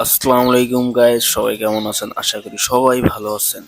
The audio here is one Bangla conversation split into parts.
আসসালামু আলাইকুম গাইস, সবাই কেমন আছেন? আশা করি সবাই ভালো আছেন।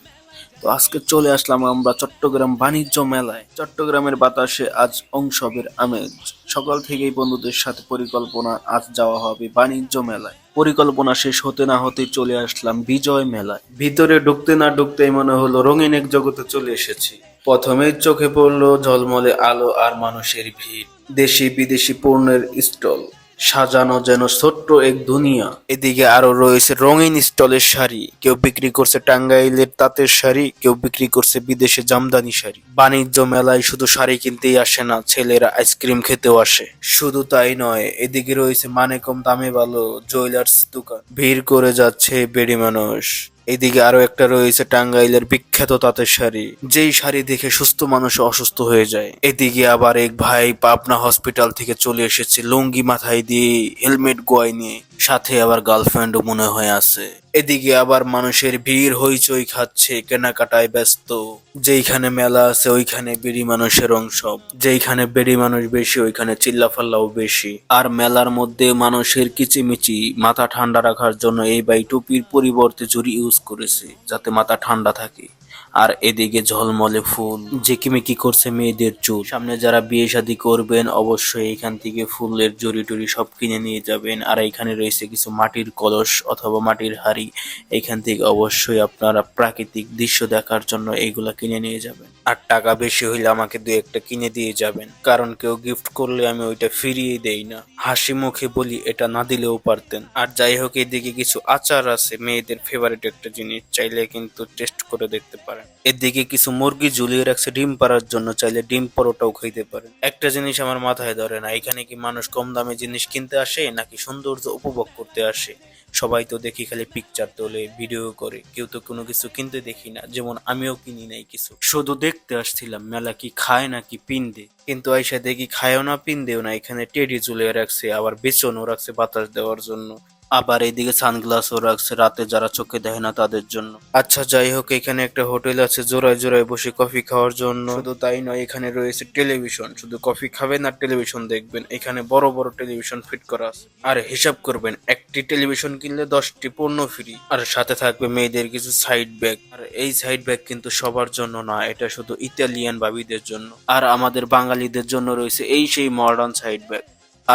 তো আজকে চলে আসলাম আমরা চট্টগ্রাম বাণিজ্য মেলায়। চট্টগ্রামের বাতাসে আজ উৎসবের আমেজ। সকাল থেকেই বন্ধুদের সাথে পরিকল্পনা, আজ যাওয়া হবে বাণিজ্য মেলায়। পরিকল্পনা শেষ হতে না হতেই চলে আসলাম বিজয় মেলায়। ভিতরে ঢুকতে না ঢুকতেই মনে হলো রঙিন এক জগতে চলে এসেছি। প্রথমেই চোখে পড়লো ঝলমলে আলো আর মানুষের ভিড়। দেশি বিদেশি পণ্যের স্টল সাজানো যেন ছোট্ট এক দুনিয়া। এদিকে আরো রয়েছে রঙিন স্টলের শাড়ি, কেউ বিক্রি করছে টাঙ্গাইলের তাঁতের শাড়ি, কেউ বিক্রি করছে বিদেশে জামদানি শাড়ি। বাণিজ্য মেলায় শুধু শাড়ি কিনতেই আসে না, ছেলেরা আইসক্রিম খেতেও আসে। শুধু তাই নয়, এদিকে রয়েছে মানে কম দামে ভালো জুয়েলার্স দোকান, ভিড় করে যাচ্ছে বেড়ি মানুষ। এদিকে আরো একটা রয়েছে টাঙ্গাইলের বিখ্যাত তাঁতের শাড়ি, যেই শাড়ি দেখে সুস্থ মানুষ অসুস্থ হয়ে যায়। এদিকে আবার এক ভাই পাবনা হসপিটাল থেকে চলে এসেছে লুঙ্গি মাথায় দিয়ে, হেলমেট গোয়ায় নিয়ে, সাথে আবার গার্লফ্রেন্ডও মনে হয় আছে। এদিকে আবার মানুষের ভিড় হইচই খাচ্ছে, কেনাকাটায় ব্যস্ত। যেইখানে মেলা আছে ওইখানে বেড়ি মানুষের অংশ, যেইখানে বেড়ি মানুষ বেশি ওইখানে চিল্লাফাল্লাও বেশি। আর মেলার মধ্যে মানুষের কিচিমিচি, মাথা ঠান্ডা রাখার জন্য এই ভাই টুপির পরিবর্তে জুড়ি ইউজ করেছে যাতে মাথা ঠান্ডা থাকে। আর এদিকে ঝলমলে ফুল, ঝিকিমিকি করছে মেয়েদের চুল। সামনে যারা বিয়ে শাদী করবেন অবশ্যই এখান থেকে ফুলের জড়ি টড়ি সব কিনে নিয়ে যাবেন। আর এখানে রয়েছে কিছু মাটির কলস অথবা মাটির হাড়ি, এখান থেকে অবশ্যই আপনারা প্রাকৃতিক দৃশ্য দেখার জন্য এইগুলা কিনে নিয়ে যাবেন। আর টাকা বেশি হইলে আমাকে দু একটা কিনে দিয়ে যাবেন, কারণ কেউ গিফট করলে আমি ওইটা ফিরিয়ে দেই না। হাসি মুখে বলি এটা না দিলেও পারতেন। আর যাই হোক, এদিকে কিছু আচার আছে, মেয়েদের ফেভারিট একটা জিনিস, চাইলে কিন্তু টেস্ট করে দেখতে পারেন। এদিকে কিছু মুরগি ঝুলিয়ে রাখছে ডিম পাড়ার জন্য, চাইলে ডিম পরোটাও খাইতে পারেন। একটা জিনিস আমার মাথায় ধরে না, এখানে কি মানুষ কম দামে জিনিস কিনতে আসে নাকি সৌন্দর্য উপভোগ করতে আসে? সবাই তো দেখি খালি পিকচার তোলে, ভিডিও করে, কেউ তো কোনো কিছু কিনতে দেখি না। যেমন আমিও কিনি নাই কিছু, শুধু দেখতে আসছিলাম মেলা কি খায় নাকি পিন্দে। কিন্তু আইসা দেখি খায়ও না পিন্দেও না, এখানে টেডি ঝুলিয়ে রাখছে, আবার বেচনও রাখছে বাতাস দেওয়ার জন্য। আবার এইদিকে সানগ্লাসও রাখছে রাতে যারা চোখে দেখে না তাদের জন্য। আচ্ছা যাই হোক, এখানে একটা হোটেল আছে জোড়ায় জোড়ায় বসে কফি খাওয়ার জন্য। শুধু তাই নয়, এখানে রয়েছে টেলিভিশন, শুধু কফি খাবেন আর টেলিভিশন দেখবেন। এখানে বড় বড় টেলিভিশন ফিট করা আছে। আর হিসাব করবেন, একটি টেলিভিশন কিনলে 10টি পণ্য ফ্রি। আর সাথে থাকবে মেয়েদের কিছু সাইড ব্যাগ। আর এই সাইড ব্যাগ কিন্তু সবার জন্য না, এটা শুধু ইতালিয়ান ভাবিদের জন্য। আর আমাদের বাঙালিদের জন্য রয়েছে এই সেই মডার্ন সাইড ব্যাগ।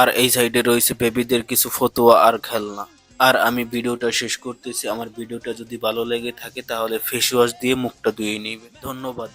আর এই সাইডে রয়েছে বেবিদের কিছু ফতুয়া আর খেলনা। আর আমি ভিডিওটা শেষ করতেছি। আমার ভিডিওটা যদি ভালো লেগে থাকে তাহলে ফেস ওয়াশ দিয়ে মুখটা ধুয়ে নেবেন। ধন্যবাদ।